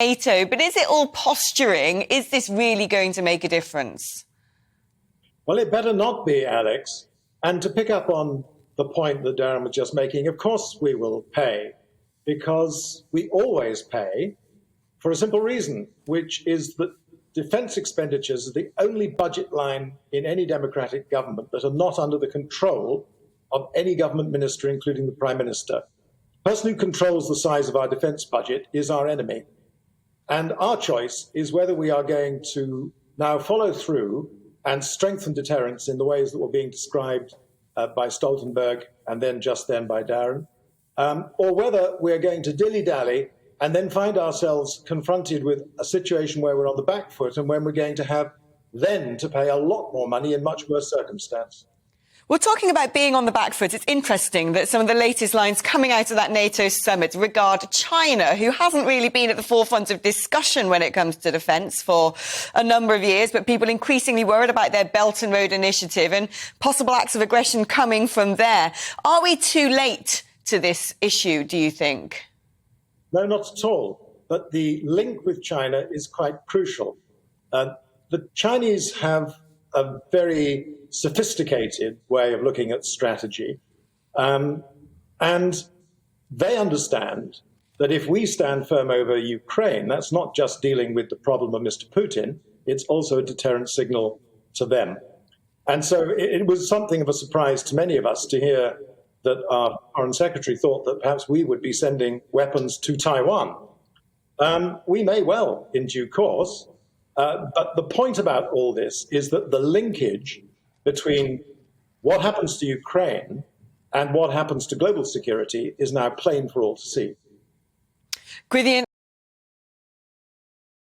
NATO, but is it all posturing? Is this really going to make a difference? Well, it better not be, Alex. And to pick up on the point that Darren was just making, of course we will pay, because we always pay for a simple reason, which is that defence expenditures are the only budget line in any democratic government that are not under the control of any government minister, including the Prime Minister. The person who controls the size of our defence budget is our enemy. And our choice is whether we are going to now follow through and strengthen deterrence in the ways that were being described by Stoltenberg and then just then by Darren, or whether we're going to dilly-dally and then find ourselves confronted with a situation where we're on the back foot and when we're going to have then to pay a lot more money in much worse circumstance. We're talking about being on the back foot. It's interesting that some of the latest lines coming out of that NATO summit regard China, who hasn't really been at the forefront of discussion when it comes to defence for a number of years, but people increasingly worried about their Belt and Road Initiative and possible acts of aggression coming from there. Are we too late to this issue, do you think? No, not at all. But the link with China is quite crucial. The Chinese have a very sophisticated way of looking at strategy. And they understand that if we stand firm over Ukraine, that's not just dealing with the problem of Mr. Putin, it's also a deterrent signal to them. And so it was something of a surprise to many of us to hear that our Foreign Secretary thought that perhaps we would be sending weapons to Taiwan. We may well in due course, but the point about all this is that the linkage between what happens to Ukraine and what happens to global security is now plain for all to see. Gwythian